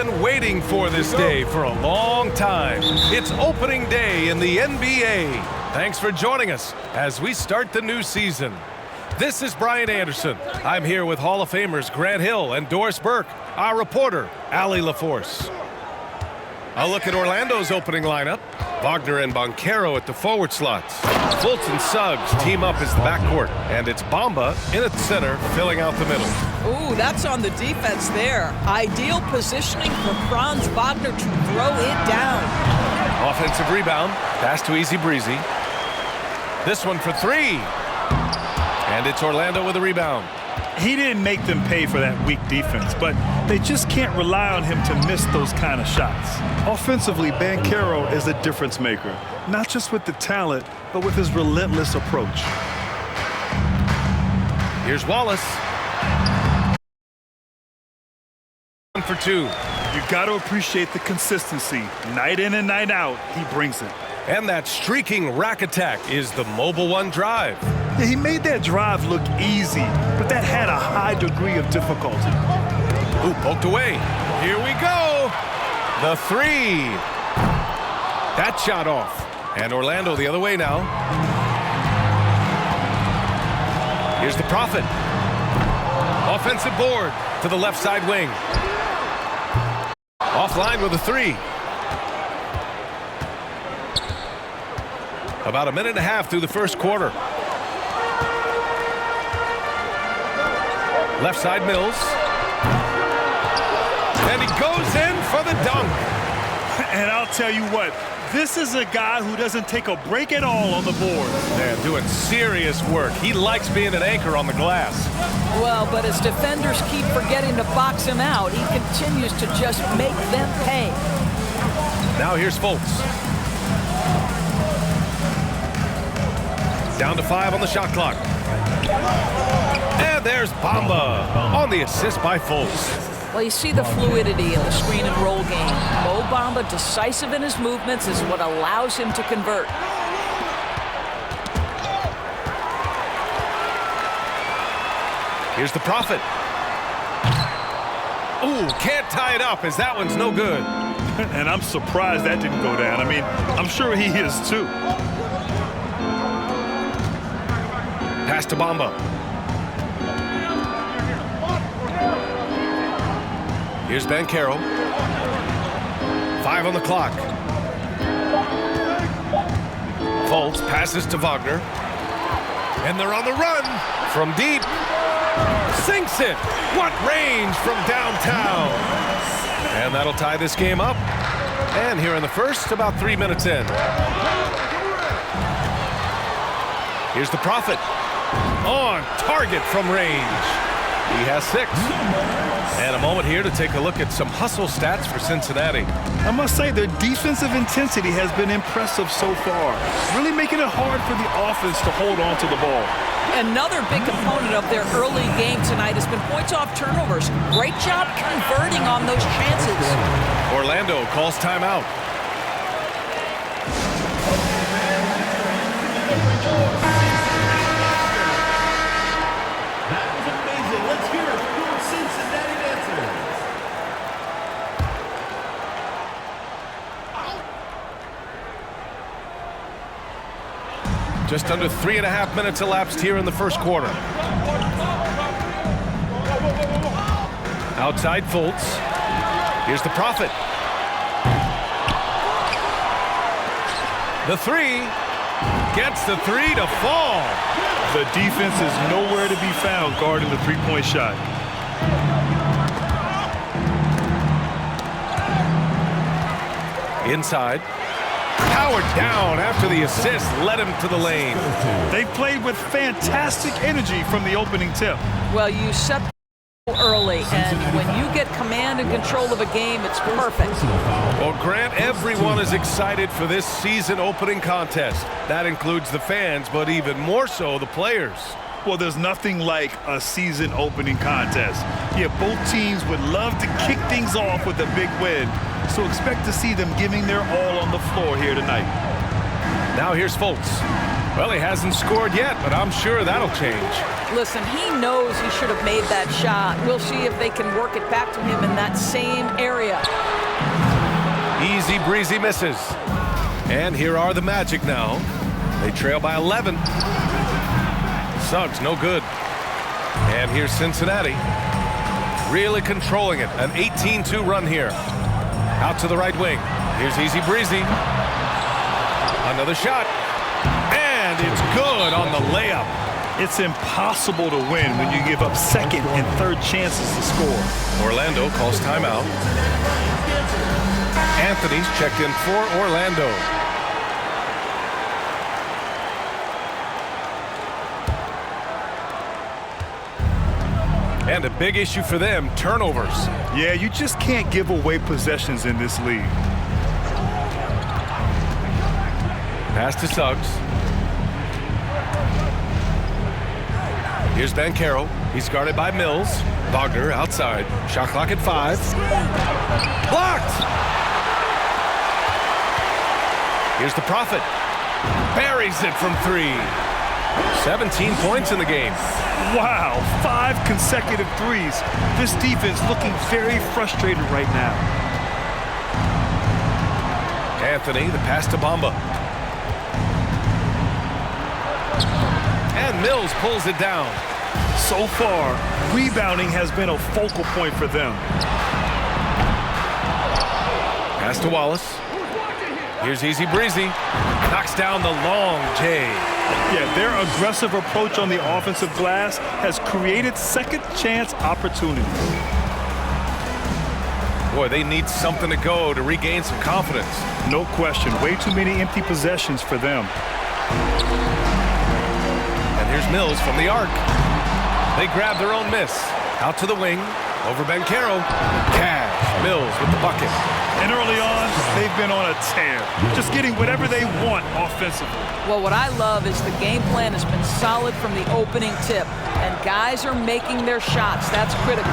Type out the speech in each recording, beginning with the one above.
been waiting for this day for a long time. It's opening day in the NBA. Thanks for joining us as we start the new season. This is Brian Anderson. I'm here with Hall of Famers Grant Hill and Doris Burke, our reporter, Allie LaForce. A look at Orlando's opening lineup. Wagner and Banchero at the forward slots. Fultz and Suggs team up as the backcourt. And it's Bamba in at center, filling out the middle. Ooh, that's on the defense there. Ideal positioning for Franz Wagner to throw it down. Offensive rebound. Pass to Easy Breezy. This one for three. And it's Orlando with a rebound. He didn't make them pay for that weak defense, but they just can't rely on him to miss those kind of shots. Offensively, Banchero is a difference maker, not just with the talent, but with his relentless approach. Here's Wallace. 1 for 2. You got to appreciate the consistency. Night in and night out, he brings it. And that streaking rack attack is the mobile one drive. Yeah, he made that drive look easy, but that had a high degree of difficulty. Ooh, poked away. Here we go. The three. That shot off. And Orlando the other way now. Here's the Prophet. Offensive board to the left side wing. Offline with a three. About a minute and a half through the first quarter. Left side Mills. And he goes in for the dunk. And I'll tell you what, this is a guy who doesn't take a break at all on the board. Man, doing serious work. He likes being an anchor on the glass. Well, but as defenders keep forgetting to box him out, he continues to just make them pay. Now here's Fultz. Down to 5 on the shot clock. And there's Bamba on the assist by Fultz. Well, you see the fluidity in the screen and roll game. Mo Bamba, decisive in his movements, is what allows him to convert. Here's the Prophet. Ooh, can't tie it up as that one's no good. And I'm surprised that didn't go down. I mean, I'm sure he is too. Pass to Bamba. Here's Banchero. 5 on the clock. Fultz passes to Wagner. And they're on the run from deep. Sinks it. What range from downtown. And that'll tie this game up. And here in the first, about 3 minutes in. Here's the Prophet. On target from range. He has 6. And a moment here to take a look at some hustle stats for Cincinnati. I must say their defensive intensity has been impressive so far, really making it hard for the offense to hold on to the ball. Another big component of their early game tonight has been points off turnovers. Great job converting on those chances. Orlando calls timeout. Just under 3.5 minutes elapsed here in the first quarter. Outside Fultz. Here's the Prophet. The three. Gets the three to fall. The defense is nowhere to be found guarding the three-point shot. Inside. Powered down after the assist led him to the lane. They played with fantastic energy from the opening tip. Well, you set early, and when you get command and control of a game, it's perfect. Well, Grant, everyone is excited for this season opening contest. That includes the fans, but even more so the players. Well, there's nothing like a season opening contest. Yeah, both teams would love to kick things off with a big win, so expect to see them giving their all on the floor here tonight. Now here's Fultz. Well, he hasn't scored yet, but I'm sure that'll change. Listen, he knows he should have made that shot. We'll see if they can work it back to him in that same area. breezy misses. And here are the Magic now. They trail by 11. Suggs, no good. And here's Cincinnati. Really controlling it. An 18-2 run here. Out to the right wing. Here's easy breezy. Another shot. And it's good on the layup. It's impossible to win when you give up second and third chances to score. Orlando calls timeout. Anthony's checked in for Orlando. And a big issue for them, turnovers. Yeah, you just can't give away possessions in this league. Pass to Suggs. Here's Banchero. He's guarded by Mills. Wagner outside. Shot clock at 5. Blocked! Here's the Prophet. Buries it from 3. 17 points in the game. Wow, 5 consecutive threes. This defense looking very frustrated right now. Anthony, the pass to Bamba. And Mills pulls it down. So far, rebounding has been a focal point for them. Pass to Wallace. Here's easy breezy. Knocks down the long J. Yeah, their aggressive approach on the offensive glass has created second chance opportunities. Boy, they need something to go to regain some confidence. No question. Way too many empty possessions for them. And here's Mills from the arc. They grab their own miss. Out to the wing. Over Banchero. Cash. Mills with the bucket. And early on, they've been on a tear. Just getting whatever they want offensively. Well, what I love is the game plan has been solid from the opening tip. And guys are making their shots. That's critical.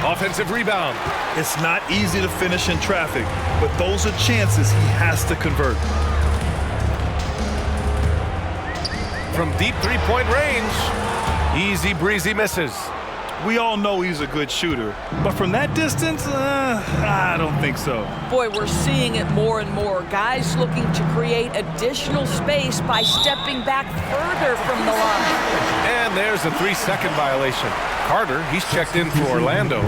Offensive rebound. It's not easy to finish in traffic, but those are chances he has to convert. From deep three-point range. Easy breezy misses. We all know he's a good shooter, but from that distance, I don't think so. Boy, we're seeing it more and more. Guys looking to create additional space by stepping back further from the line. And there's a 3-second violation. Carter, he's checked in for Orlando.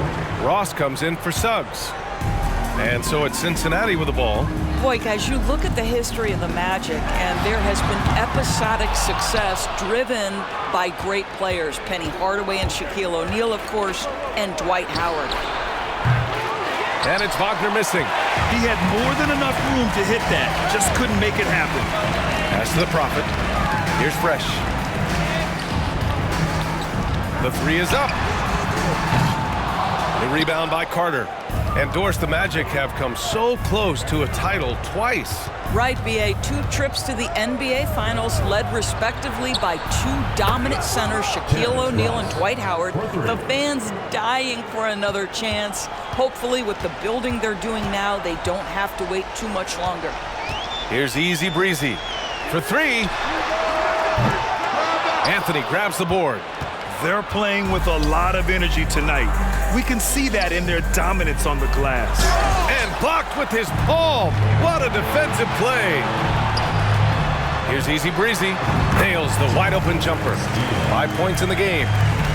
Ross comes in for Suggs. And so it's Cincinnati with the ball. Boy, guys, you look at the history of the Magic, and there has been episodic success driven by great players. Penny Hardaway and Shaquille O'Neal, of course, and Dwight Howard. And it's Wagner missing. He had more than enough room to hit that. Just couldn't make it happen. Pass to the Prophet. Here's Fresh. The 3 is up. The rebound by Carter. And Doris, the Magic have come so close to a title twice. Right, B.A. 2 trips to the NBA Finals, led respectively by 2 dominant centers, Shaquille O'Neal and Dwight Howard. The fans dying for another chance. Hopefully, with the building they're doing now, they don't have to wait too much longer. Here's easy breezy. For 3. Anthony grabs the board. They're playing with a lot of energy tonight. We can see that in their dominance on the glass. And blocked with his palm. What a defensive play. Here's easy breezy. Nails the wide open jumper. 5 points in the game.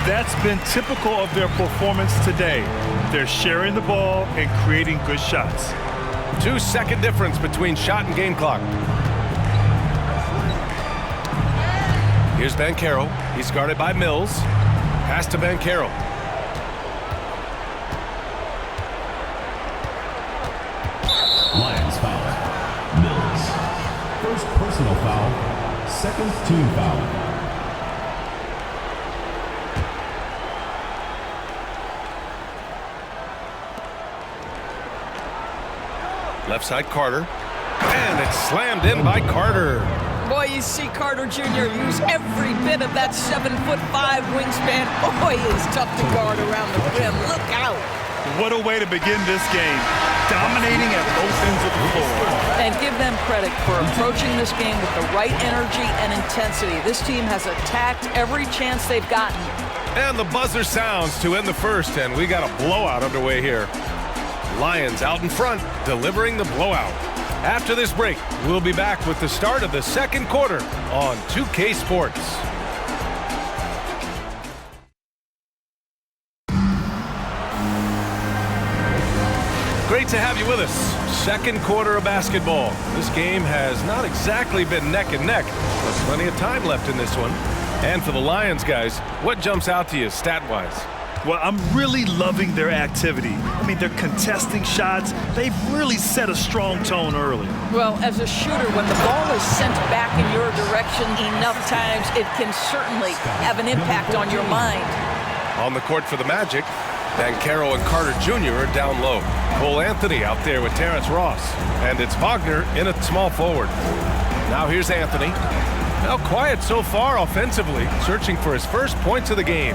That's been typical of their performance today. They're sharing the ball and creating good shots. 2-second difference between shot and game clock. Here's Banchero. He's guarded by Mills. Pass to Banchero. Lions foul. Mills. First personal foul. Second team foul. Left side Carter. And it's slammed in by Carter. Boy, you see Carter Jr. use every bit of that 7'5" wingspan. Boy, he is tough to guard around the rim. Look out. What a way to begin this game. Dominating at both ends of the floor. And give them credit for approaching this game with the right energy and intensity. This team has attacked every chance they've gotten. And the buzzer sounds to end the first, and we got a blowout underway here. Lions out in front, delivering the blowout. After this break, we'll be back with the start of the second quarter on 2K Sports. Great to have you with us. Second quarter of basketball. This game has not exactly been neck and neck, but plenty of time left in this one. And for the Lions guys, what jumps out to you stat-wise? Well, I'm really loving their activity. I mean, they're contesting shots. They've really set a strong tone early. Well, as a shooter, when the ball is sent back in your direction enough times, it can certainly have an impact on your mind. On the court for the Magic, Banchero and Carter Jr. are down low. Cole Anthony out there with Terrence Ross. And it's Wagner in at small forward. Now here's Anthony. Now quiet so far offensively, searching for his first points of the game.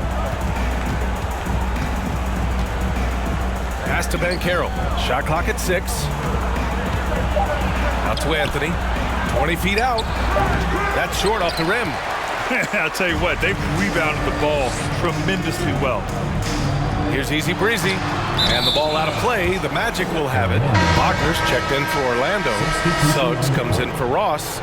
Pass to Banchero. Shot clock at 6. Out to Anthony. 20 feet out. That's short off the rim. I'll tell you what, they've rebounded the ball tremendously well. Here's easy breezy. And the ball out of play. The Magic will have it. Wagner's checked in for Orlando. Suggs comes in for Ross.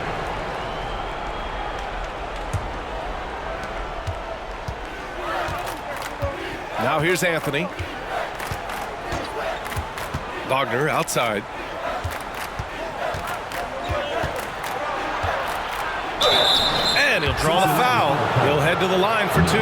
Now here's Anthony. Wagner outside. And he'll draw the foul. He'll head to the line for 2.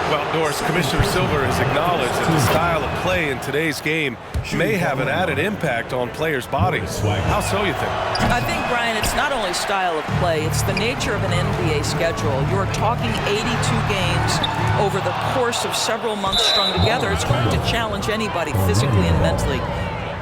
Well, Doris, Commissioner Silver has acknowledged that the style of play in today's game may have an added impact on players' bodies. How so, you think? I think, Brian, it's not only style of play, it's the nature of an NBA schedule. You're talking 82 games over the course of several months strung together. It's going to challenge anybody physically and mentally.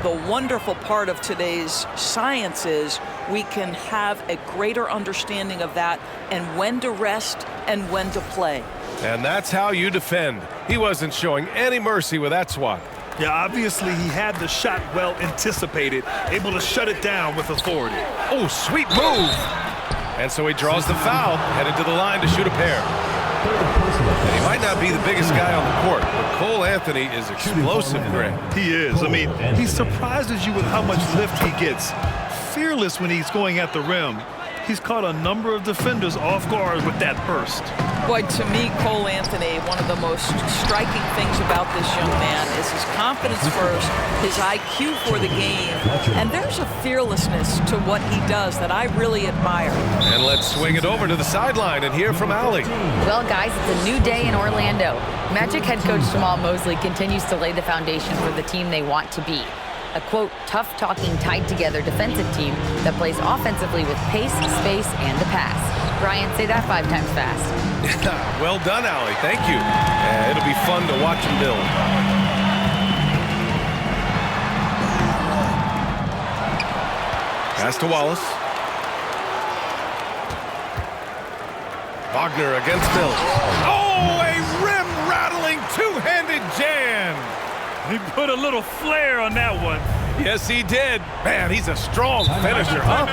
The wonderful part of today's science is we can have a greater understanding of that and when to rest and when to play. And that's how you defend. He wasn't showing any mercy with that swat. Yeah, obviously he had the shot well anticipated, able to shut it down with authority. Oh, sweet move. And so he draws the foul, headed to the line to shoot a pair. And he might not be the biggest guy on the court, but Cole Anthony is explosive, Greg. He is. I mean, he surprises you with how much lift he gets. Fearless when he's going at the rim. He's caught a number of defenders off guard with that burst. Boy, to me, Cole Anthony, one of the most striking things about this young man is his confidence first, his IQ for the game, and there's a fearlessness to what he does that I really admire. And let's swing it over to the sideline and hear from Allie. Well, guys, it's a new day in Orlando. Magic head coach Jamal Mosley continues to lay the foundation for the team they want to be. A, quote, tough-talking, tied-together defensive team that plays offensively with pace, space, and the pass. Brian, say that 5 times fast. Well done, Allie. Thank you. It'll be fun to watch him build. Pass to Wallace. Wagner against Mills. Oh, a rim-rattling two-handed jam. He put a little flair on that one. Yes, he did. Man, he's a strong finisher, huh?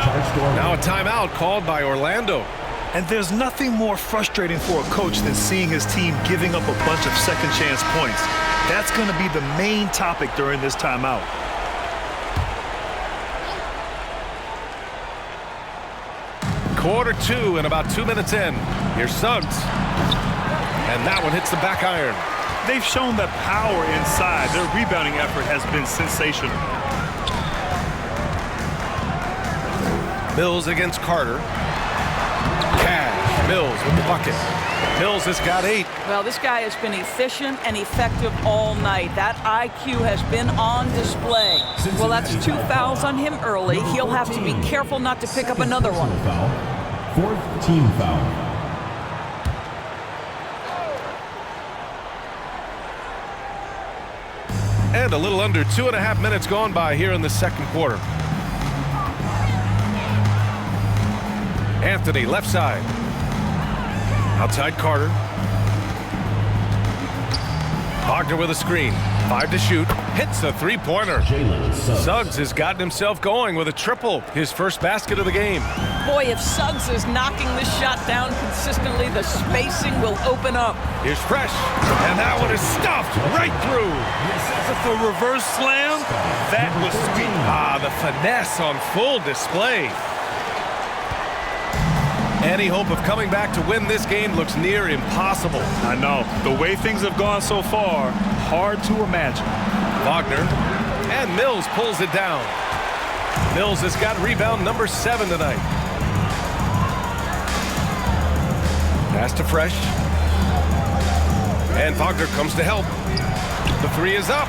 Now a timeout called by Orlando. And there's nothing more frustrating for a coach than seeing his team giving up a bunch of second chance points. That's going to be the main topic during this timeout. Quarter 2 and about 2 minutes in. Here's Suggs. And that one hits the back iron. They've shown that power inside. Their rebounding effort has been sensational. Mills against Carter. Cash. Mills with the bucket. Mills has got 8. Well, this guy has been efficient and effective all night. That IQ has been on display. Well, that's 2 fouls on him early. He'll have to be careful not to pick up another one. 4th team foul. And a little under 2.5 minutes gone by here in the second quarter. Anthony, left side. Outside Carter. Wagner with a screen. 5 to shoot. Hits a three-pointer. Suggs has gotten himself going with a triple. His first basket of the game. Boy, if Suggs is knocking this shot down consistently, the spacing will open up. Here's Fresh. And that one is stuffed right through. With the reverse slam, that was sweet. Ah, the finesse on full display. Any hope of coming back to win this game looks near impossible. I know. The way things have gone so far, hard to imagine. Wagner, and Mills pulls it down. Mills has got rebound number 7 tonight. Pass to Fresh. And Wagner comes to help. The 3 is up.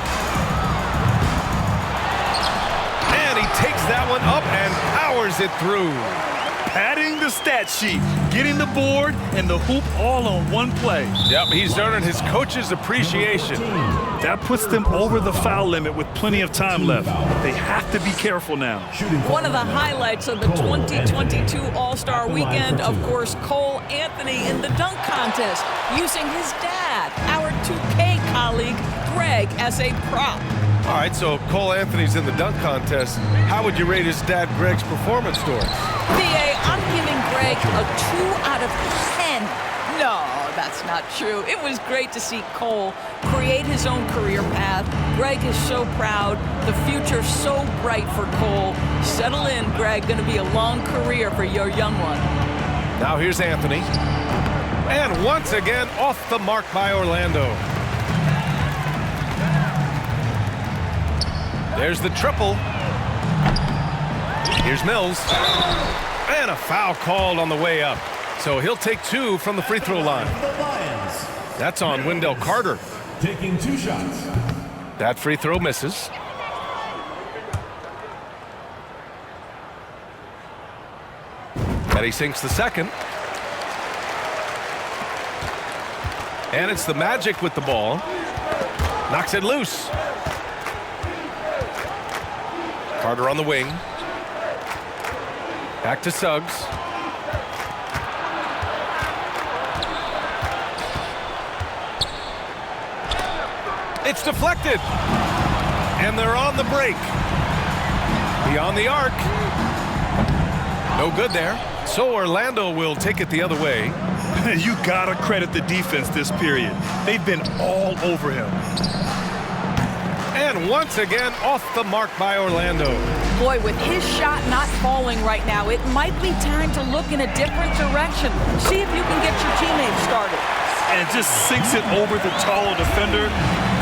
And he takes that one up and powers it through. Padding the stat sheet, getting the board and the hoop all on one play. Yep, he's earning his coach's appreciation. That puts them over the foul limit with plenty of time left. They have to be careful now. One of the highlights of the 2022 All-Star Weekend, of course, Cole Anthony in the dunk contest, using his dad, our 2K colleague, Greg, as a prop. All right, so Cole Anthony's in the dunk contest. How would you rate his dad, Greg's performance story? PA, I'm giving Greg a 2 out of 10. No, that's not true. It was great to see Cole create his own career path. Greg is so proud. The future's so bright for Cole. Settle in, Greg. Going to be a long career for your young one. Now here's Anthony. And once again, off the mark by Orlando. There's the triple. Here's Mills. And a foul called on the way up. So he'll take 2 from the free throw line. That's on Wendell Carter. Taking 2 shots. That free throw misses. And he sinks the second. And it's the Magic with the ball. Knocks it loose. Carter on the wing. Back to Suggs. It's deflected. And they're on the break. Beyond the arc. No good there. So Orlando will take it the other way. You gotta credit the defense this period. They've been all over him. And once again, off the mark by Orlando. Boy, with his shot not falling right now, it might be time to look in a different direction. See if you can get your teammates started. And just sinks it over the taller defender.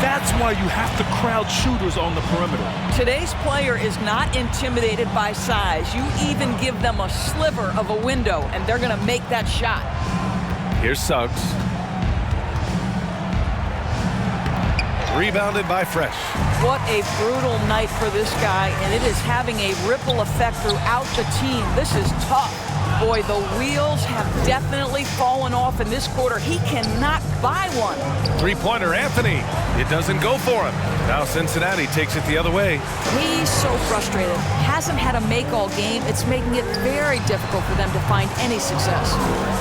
That's why you have to crowd shooters on the perimeter. Today's player is not intimidated by size. You even give them a sliver of a window, and they're going to make that shot. Here's Suggs. Rebounded by Fresh. What a brutal night for this guy, and it is having a ripple effect throughout the team. This is tough. Boy, the wheels have definitely fallen off in this quarter. He cannot buy one. Three-pointer, Anthony. It doesn't go for him. Now Cincinnati takes it the other way. He's so frustrated. Hasn't had a make-all game. It's making it very difficult for them to find any success.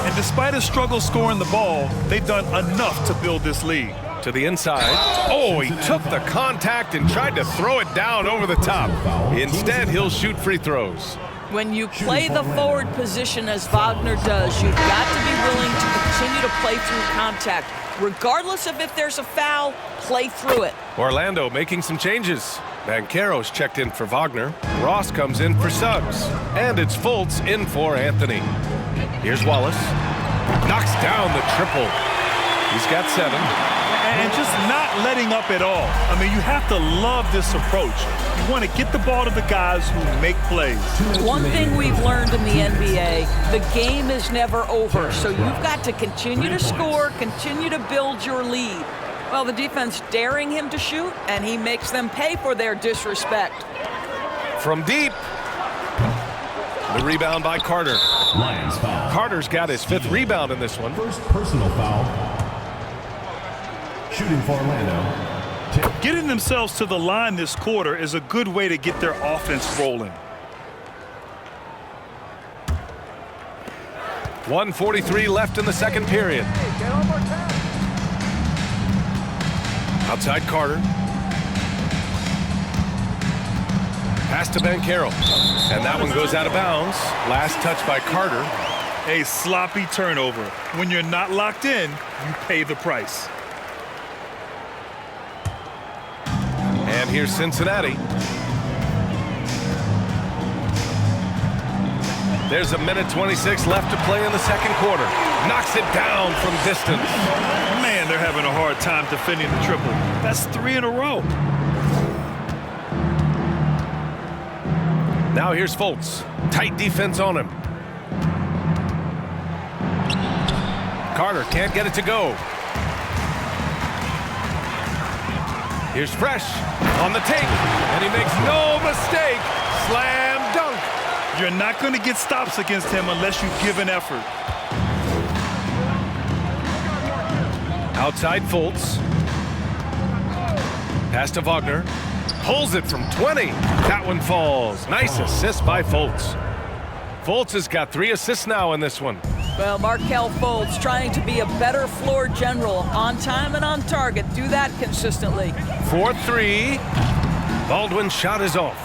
And despite a struggle scoring the ball, they've done enough to build this lead. To the inside. Oh, he took the contact and tried to throw it down over the top. Instead, he'll shoot free throws. When you play the forward position as Wagner does, you've got to be willing to continue to play through contact. Regardless of if there's a foul, play through it. Orlando making some changes. Banchero's checked in for Wagner. Ross comes in for Suggs. And it's Fultz in for Anthony. Here's Wallace. Knocks down the triple. He's got 7. And just not letting up at all. I mean, you have to love this approach. You want to get the ball to the guys who make plays. One thing we've learned in the NBA, the game is never over. So you've got to continue to score, continue to build your lead. Well, the defense daring him to shoot, and he makes them pay for their disrespect. From deep. The rebound by Carter. Lions foul. Carter's got his 5th rebound in this one. First personal foul. Shooting for Orlando. Getting themselves to the line this quarter is a good way to get their offense rolling. 1:43 left in the second period. Outside Carter. Pass to Banchero. And that one goes out of bounds. Last touch by Carter. A sloppy turnover. When you're not locked in, you pay the price. And here's Cincinnati. There's 1:26 left to play in the second quarter. Knocks it down from distance. Man, they're having a hard time defending the triple. That's 3 in a row. Now here's Fultz. Tight defense on him. Carter can't get it to go. Here's Fresh on the take, and he makes no mistake. Slam dunk. You're not going to get stops against him unless you give an effort. Outside Fultz. Pass to Wagner. Pulls it from 20. That one falls. Nice assist by Fultz. Fultz has got 3 assists now in this one. Well, Markelle Fultz trying to be a better floor general. On time and on target. Do that consistently. 4-3. Baldwin's shot is off.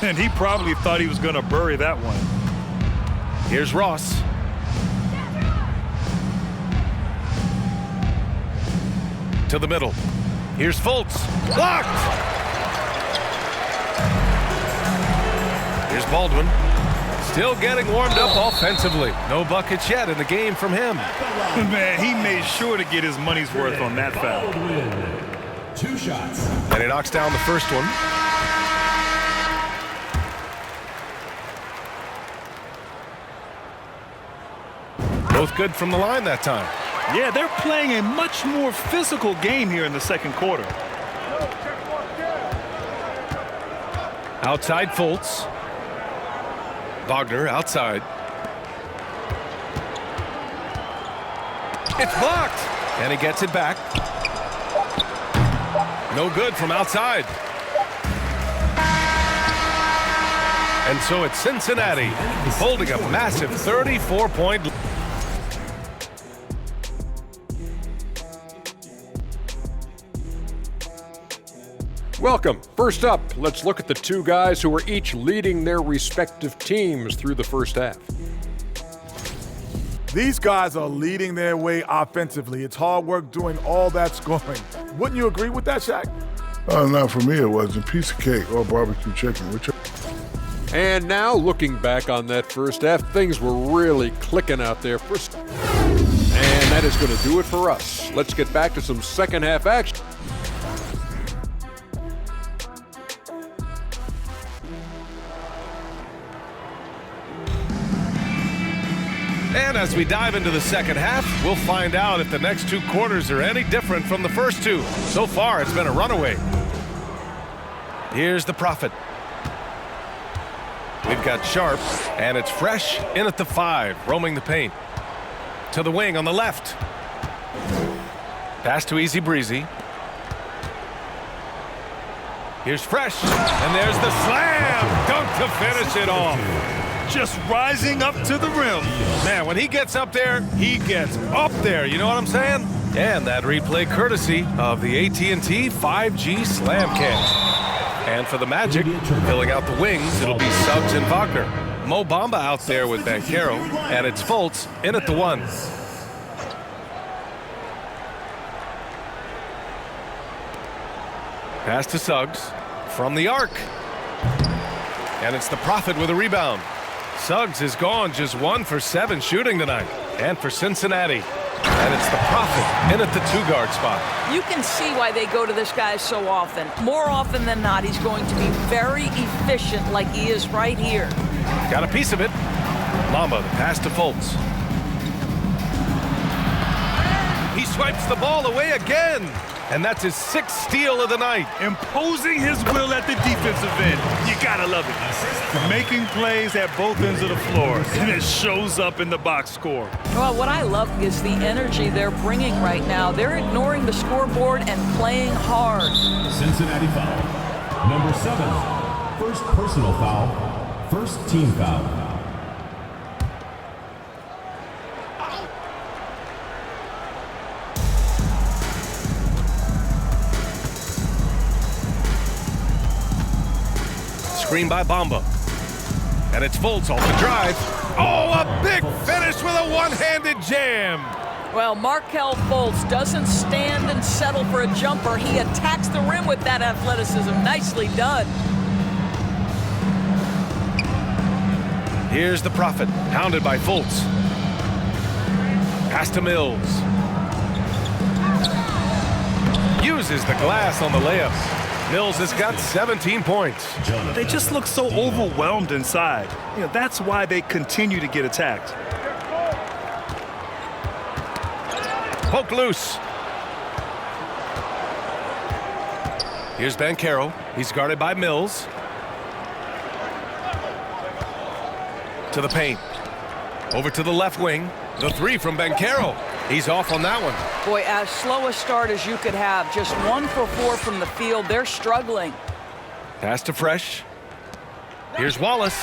And he probably thought he was going to bury that one. Here's Ross. To the middle. Here's Fultz. Blocked! Here's Baldwin. Still getting warmed up offensively. No buckets yet in the game from him. Man, he made sure to get his money's worth on that foul. 2 shots. And he knocks down the first one. Both good from the line that time. Yeah, they're playing a much more physical game here in the second quarter. Outside Fultz. Wagner outside. It's blocked. And he gets it back. No good from outside. And so it's Cincinnati holding a massive 34-point lead. Welcome. First up, let's look at the 2 guys who are each leading their respective teams through the first half. These guys are leading their way offensively. It's hard work doing all that scoring. Wouldn't you agree with that, Shaq? Not for me, it wasn't. Piece of cake or barbecue chicken. And now, looking back on that first half, things were really clicking out there. And that is going to do it for us. Let's get back to some second half action. And as we dive into the second half, we'll find out if the next 2 quarters are any different from the first 2. So far, it's been a runaway. Here's the Prophet. We've got Sharp, and it's Fresh in at the 5, roaming the paint. To the wing on the left. Pass to Easy Breezy. Here's Fresh, and there's the slam dunk to finish it off. Just rising up to the rim. Man, when he gets up there, he gets up there. You know what I'm saying? And that replay courtesy of the AT&T 5G Slam Cam. And for the Magic, filling out the wings, it'll be Suggs and Wagner. Mo Bamba out there with Banchero, and it's Fultz in at the 1. Pass to Suggs from the arc. And it's the Prophet with a rebound. Suggs is gone just 1 for 7 shooting tonight. And for Cincinnati. And it's the Prophet in at the 2-guard spot. You can see why they go to this guy so often. More often than not, he's going to be very efficient like he is right here. Got a piece of it. Lamba, the pass to Fultz. He swipes the ball away again. And that's his 6th steal of the night. Imposing his will at the defensive end. You gotta love it. Making plays at both ends of the floor. And it shows up in the box score. Well, what I love is the energy they're bringing right now. They're ignoring the scoreboard and playing hard. Cincinnati foul. Number 7. First personal foul. First team foul. Screen by Bamba. And it's Fultz off the drive. Oh, a big finish with a one-handed jam. Well, Markelle Fultz doesn't stand and settle for a jumper. He attacks the rim with that athleticism. Nicely done. Here's the Prophet, hounded by Fultz. Pass to Mills. Uses the glass on the layup. Mills has got 17 points. They just look so overwhelmed inside. That's why they continue to get attacked. Poke loose. Here's Banchero. He's guarded by Mills. To the paint. Over to the left wing. The three from Banchero. He's off on that one. Boy, as slow a start as you could have. Just 1 for 4 from the field. They're struggling. Pass to Fresh. Here's Wallace.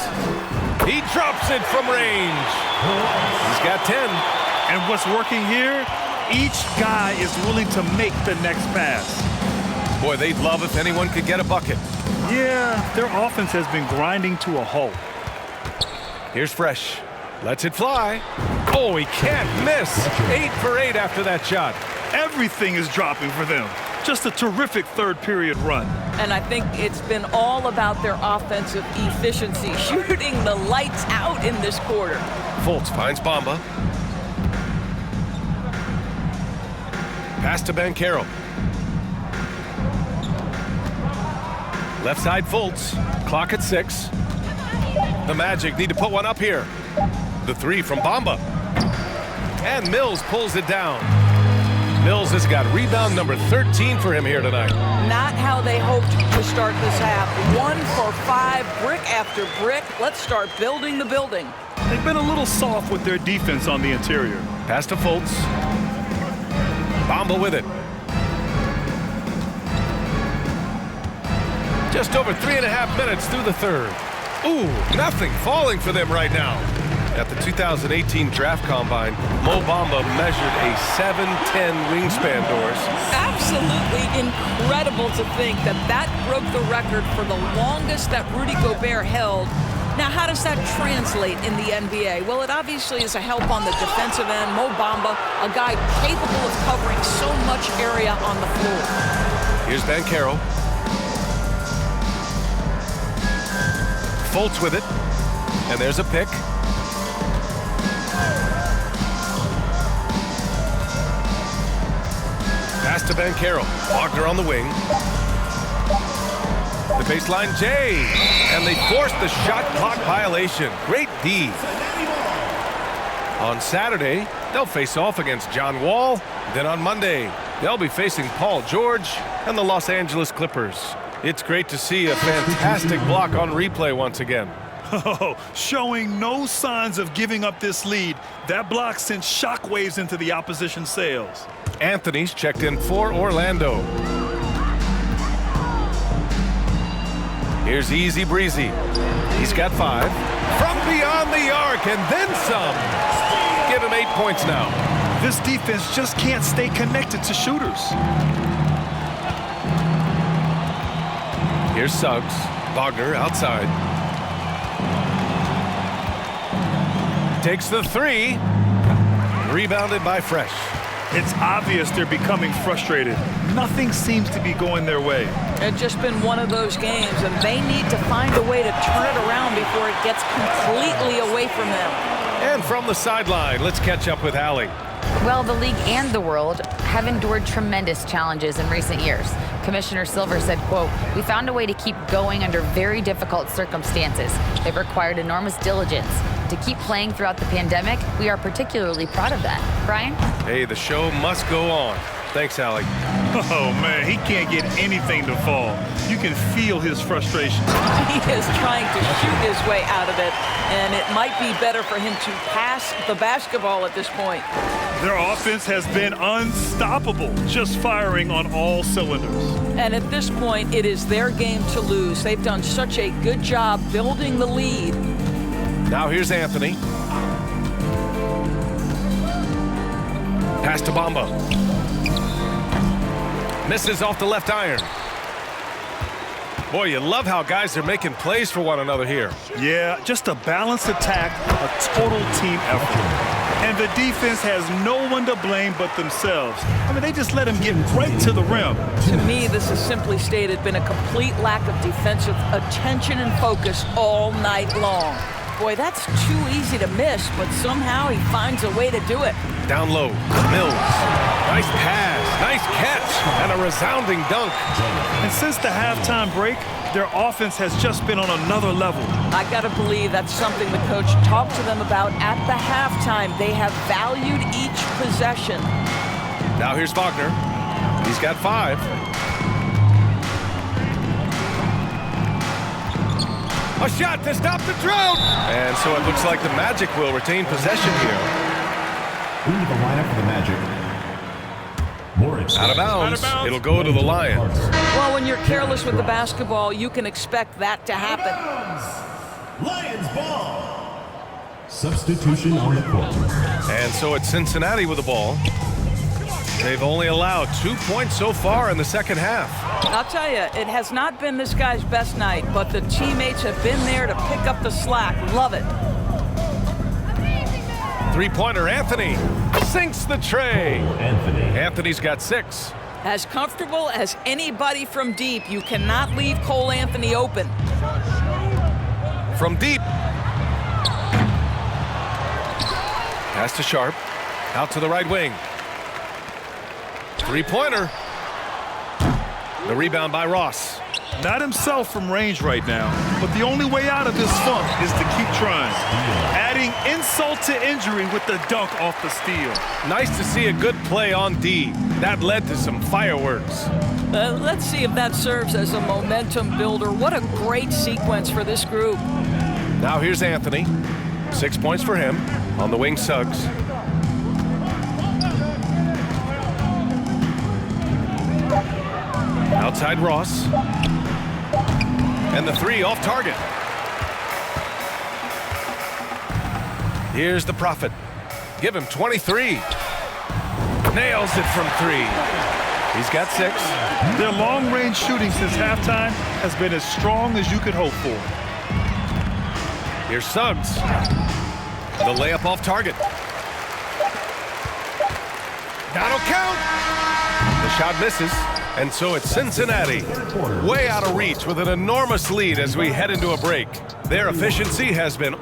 He drops it from range. He's got 10. And what's working here? Each guy is willing to make the next pass. Boy, they'd love if anyone could get a bucket. Yeah, their offense has been grinding to a halt. Here's Fresh. Lets it fly. Oh, he can't miss. 8 for 8 after that shot. Everything is dropping for them. Just a terrific third period run. And I think it's been all about their offensive efficiency, shooting the lights out in this quarter. Fultz finds Bamba. Pass to Banchero. Left side Fultz. Clock at 6. The Magic need to put one up here. The three from Bamba. And Mills pulls it down. Mills has got rebound number 13 for him here tonight. Not how they hoped to start this half. 1 for 5, brick after brick. Let's start building the building. They've been a little soft with their defense on the interior. Pass to Fultz. Bamba with it. Just over 3.5 minutes through the third. Ooh, nothing falling for them right now. At the 2018 Draft Combine, Mo Bamba measured a 7'10" wingspan, Doris. Absolutely incredible to think that that broke the record for the longest that Rudy Gobert held. Now, how does that translate in the NBA? Well, it obviously is a help on the defensive end. Mo Bamba, a guy capable of covering so much area on the floor. Here's Banchero. Fultz with it. And there's a pick. Pass to Banchero. Wagner on the wing. The baseline J. And they forced the shot clock violation. Great D. On Saturday, they'll face off against John Wall. Then on Monday, they'll be facing Paul George and the Los Angeles Clippers. It's great to see a fantastic block on replay once again. Oh, showing no signs of giving up this lead. That block sent shockwaves into the opposition sails. Anthony's checked in for Orlando. Here's Easy Breezy. He's got 5. From beyond the arc and then some. Give him 8 points now. This defense just can't stay connected to shooters. Here's Suggs. Wagner outside. Takes the 3. Rebounded by Fresh. It's obvious they're becoming frustrated. Nothing seems to be going their way. It's just been one of those games, and they need to find a way to turn it around before it gets completely away from them. And from the sideline, let's catch up with Allie. Well, the league and the world have endured tremendous challenges in recent years. Commissioner Silver said, quote, "We found a way to keep going under very difficult circumstances. They've required enormous diligence. To keep playing throughout the pandemic, we are particularly proud of that." Brian? Hey, the show must go on. Thanks, Allie. Oh, man, he can't get anything to fall. You can feel his frustration. He is trying to shoot his way out of it, and it might be better for him to pass the basketball at this point. Their offense has been unstoppable, just firing on all cylinders. And at this point, it is their game to lose. They've done such a good job building the lead. Now here's Anthony. Pass to Bamba. Misses off the left iron. Boy, you love how guys are making plays for one another here. Yeah, just a balanced attack, a total team effort. And the defense has no one to blame but themselves. I mean, they just let him get right to the rim. To me, this has simply stated been a complete lack of defensive attention and focus all night long. Boy, that's too easy to miss, but somehow he finds a way to do it. Down low, Mills. Nice pass, nice catch, and a resounding dunk. And since the halftime break, their offense has just been on another level. I got to believe that's something the coach talked to them about at the halftime. They have valued each possession. Now here's Wagner. He's got 5. A shot to stop the drought. And so it looks like the Magic will retain possession here. Into the lineup for the Magic. Moritz. Out of bounds. It'll go to the Lions. Well, when you're careless with the basketball, you can expect that to happen. Lions ball. Substitution on the court. And so it's Cincinnati with the ball. They've only allowed 2 points so far in the second half. I'll tell you, it has not been this guy's best night, but the teammates have been there to pick up the slack. Love it. Three-pointer, Anthony sinks the tray. Anthony. Anthony's got 6. As comfortable as anybody from deep, you cannot leave Cole Anthony open. From deep. Pass to Sharp. Out to the right wing. Three-pointer. The rebound by Ross. Not himself from range right now, but the only way out of this funk is to keep trying. Adding insult to injury with the dunk off the steal. Nice to see a good play on D. That led to some fireworks. Let's see if that serves as a momentum builder. What a great sequence for this group. Now here's Anthony. 6 points for him. On the wing, Suggs. Outside Ross. And the 3 off target. Here's the Prophet. Give him 23. Nails it from 3. He's got 6. Their long-range shooting since halftime has been as strong as you could hope for. Here's Suggs. The layup off target. That'll count. The shot misses. And so it's Cincinnati, way out of reach with an enormous lead as we head into a break. Their efficiency has been...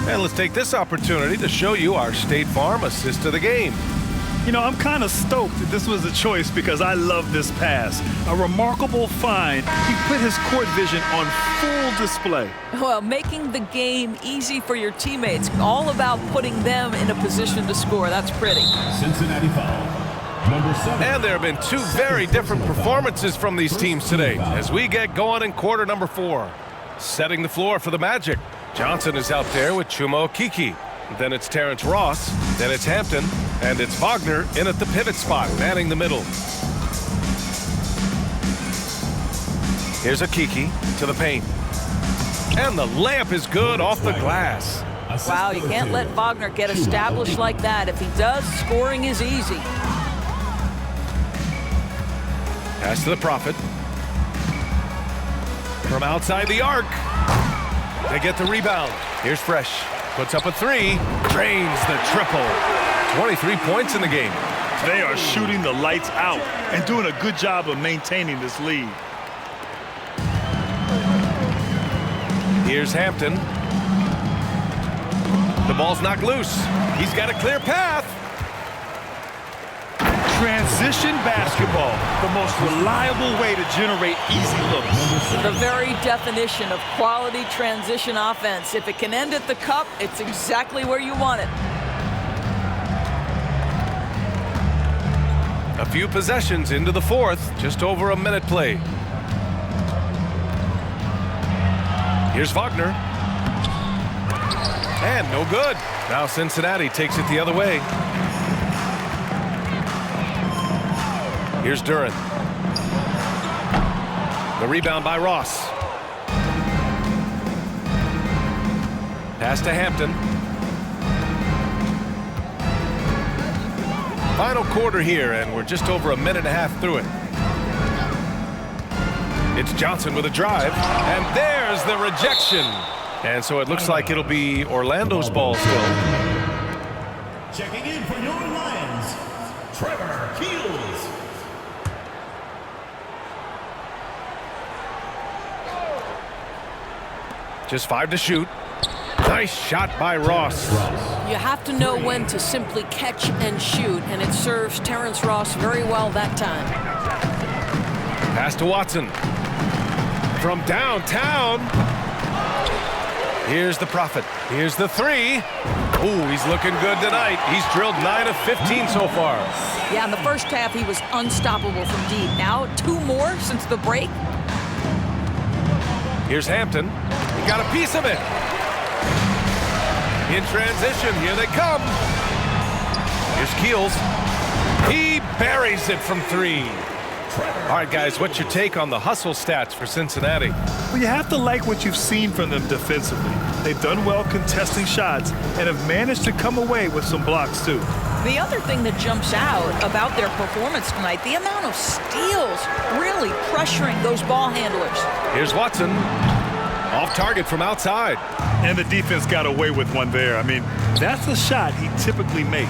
And let's take this opportunity to show you our State Farm assist of the game. You know, I'm kind of stoked that this was a choice because I love this pass. A remarkable find. He put his court vision on full display. Well, making the game easy for your teammates, all about putting them in a position to score. That's pretty. Cincinnati foul. Number 7. And there have been 2 very different performances from these teams today as we get going in quarter number 4. Setting the floor for the Magic. Johnson is out there with Chuma Okeke. Then it's Terrence Ross. Then it's Hampton. And it's Wagner in at the pivot spot, manning the middle. Here's Okeke to the paint. And the layup is good off the glass. Wow, you can't let Wagner get established like that. If he does, scoring is easy. Pass to the Prophet. From outside the arc. They get the rebound. Here's Fresh. Puts up a 3. Drains the triple. 23 points in the game. They are shooting the lights out and doing a good job of maintaining this lead. Here's Hampton. The ball's knocked loose. He's got a clear path. Transition basketball, the most reliable way to generate easy looks. The very definition of quality transition offense. If it can end at the cup, it's exactly where you want it. A few possessions into the 4th, just over a minute played. Here's Wagner. And no good. Now Cincinnati takes it the other way. Here's Duren. The rebound by Ross. Pass to Hampton. Final quarter here, and we're just over a minute and a half through it. It's Johnson with a drive, and there's the rejection. And so it looks like it'll be Orlando's ball still. Checking in for your Lions, Trevor Keels. Just 5 to shoot. Nice shot by Ross. You have to know when to simply catch and shoot, and it serves Terrence Ross very well that time. Pass to Watson. From downtown. Here's the Prophet. Here's the 3. Ooh, he's looking good tonight. He's drilled 9 of 15 so far. Yeah, in the first half, he was unstoppable from deep. Now, 2 more since the break. Here's Hampton. He got a piece of it. In transition, here they come. Here's Keels. He buries it from 3. All right, guys, what's your take on the hustle stats for Cincinnati? Well, you have to like what you've seen from them defensively. They've done well contesting shots and have managed to come away with some blocks, too. The other thing that jumps out about their performance tonight, the amount of steals really pressuring those ball handlers. Here's Watson. Off target from outside. And the defense got away with one there. I mean, that's a shot he typically makes.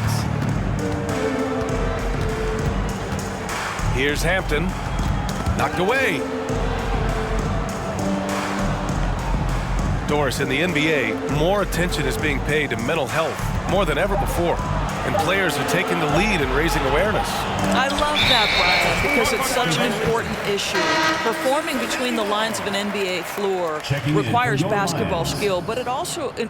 Here's Hampton. Knocked away. Doris, in the NBA, more attention is being paid to mental health more than ever before. And players are taking the lead in raising awareness. I love that, Brian, because it's such an important issue. Performing between the lines of an NBA floor requires basketball skill, but it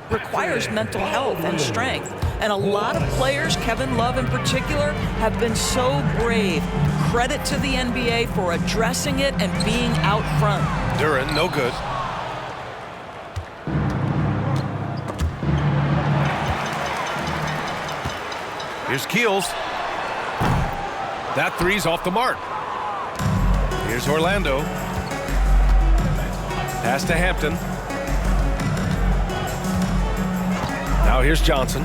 requires mental health and strength. And a lot of players, Kevin Love in particular, have been so brave. Credit to the NBA for addressing it and being out front. Duren, no good. Here's Keels. That 3's off the mark. Here's Orlando. Pass to Hampton. Now here's Johnson.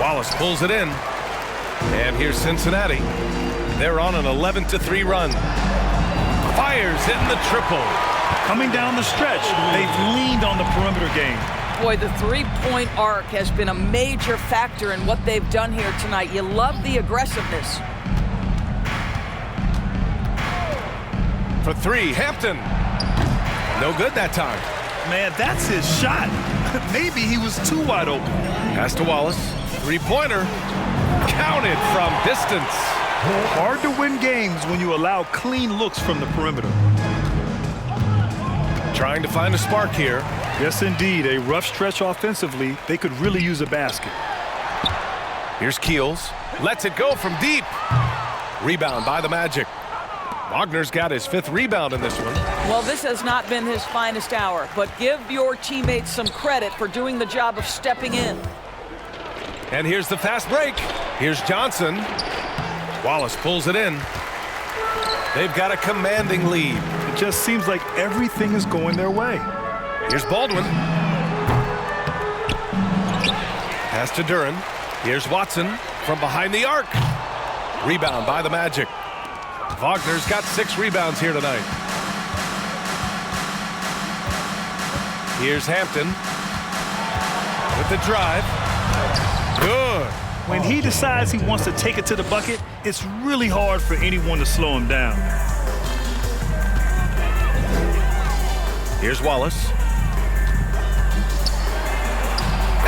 Wallace pulls it in. And here's Cincinnati. They're on an 11-3 run. Fires in the triple. Coming down the stretch, they've leaned on the perimeter game. Boy, the three-point arc has been a major factor in what they've done here tonight. You love the aggressiveness. For 3, Hampton. No good that time. Man, that's his shot. Maybe he was too wide open. Pass to Wallace. 3-pointer. Counted from distance. Hard to win games when you allow clean looks from the perimeter. Trying to find a spark here. Yes, indeed. A rough stretch offensively. They could really use a basket. Here's Keels. Lets it go from deep. Rebound by the Magic. Wagner's got his 5th rebound in this one. Well, this has not been his finest hour, but give your teammates some credit for doing the job of stepping in. And here's the fast break. Here's Johnson. Wallace pulls it in. They've got a commanding lead. It just seems like everything is going their way. Here's Baldwin. Pass to Duren. Here's Watson from behind the arc. Rebound by the Magic. Wagner's got 6 rebounds here tonight. Here's Hampton with the drive. Good. When he decides he wants to take it to the bucket, it's really hard for anyone to slow him down. Here's Wallace.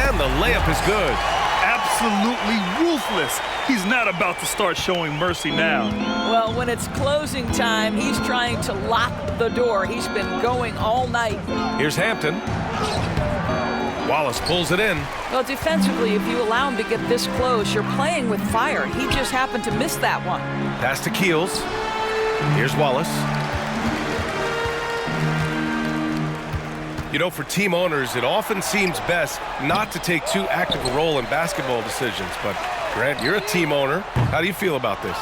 And the layup is good. Absolutely ruthless. He's not about to start showing mercy now. Well, when it's closing time, he's trying to lock the door. He's been going all night. Here's Hampton. Wallace pulls it in. Well, defensively, if you allow him to get this close, you're playing with fire. He just happened to miss that one. Pass to Keels. Here's Wallace. You know, for team owners, it often seems best not to take too active a role in basketball decisions. But, Grant, you're a team owner. How do you feel about this?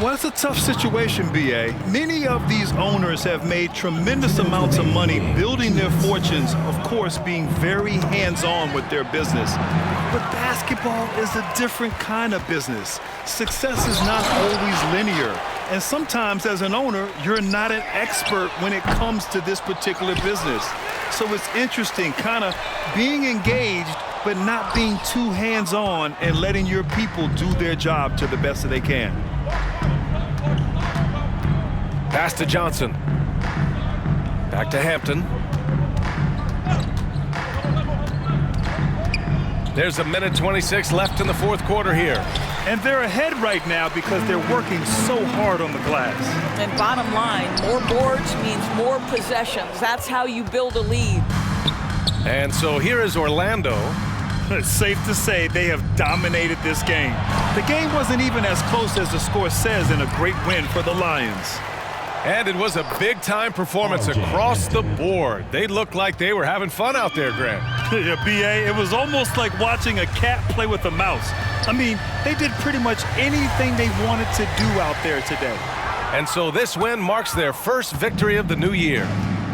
Well, it's a tough situation, B.A. Many of these owners have made tremendous amounts of money building their fortunes, of course, being very hands-on with their business. But basketball is a different kind of business. Success is not always linear. And sometimes as an owner, you're not an expert when it comes to this particular business. So it's interesting kind of being engaged but not being too hands-on and letting your people do their job to the best that they can. Pass to Johnson. Back to Hampton. There's a minute 26 left in the fourth quarter here. And they're ahead right now because they're working so hard on the glass. And bottom line, more boards means more possessions. That's how you build a lead. And so here is Orlando. It's safe to say they have dominated this game. The game wasn't even as close as the score says in a great win for the Lions. And it was a big-time performance across the board. They looked like they were having fun out there, Grant. Yeah, B.A., it was almost like watching a cat play with a mouse. I mean, they did pretty much anything they wanted to do out there today. And so this win marks their first victory of the new year.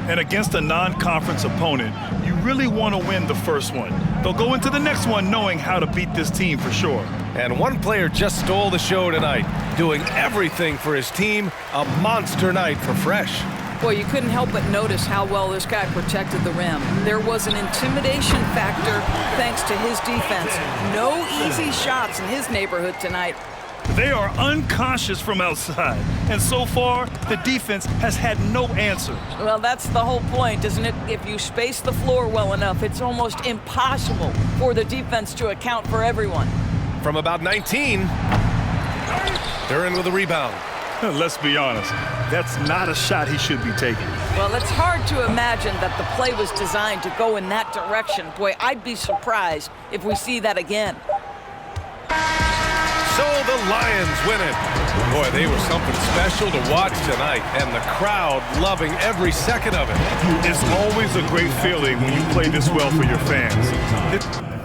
And against a non-conference opponent, you really want to win the first one. They'll go into the next one knowing how to beat this team for sure. And one player just stole the show tonight, doing everything for his team. A monster night for Fresh. Boy, you couldn't help but notice how well this guy protected the rim. There was an intimidation factor thanks to his defense. No easy shots in his neighborhood tonight. They are unconscious from outside, and so far, the defense has had no answer. Well, that's the whole point, isn't it? If you space the floor well enough, it's almost impossible for the defense to account for everyone. From about 19, they're in with a rebound. Let's be honest, that's not a shot he should be taking. Well, it's hard to imagine that the play was designed to go in that direction. Boy, I'd be surprised if we see that again. So the Lions win it. Boy, they were something special to watch tonight, and the crowd loving every second of it. It's always a great feeling when you play this well for your fans.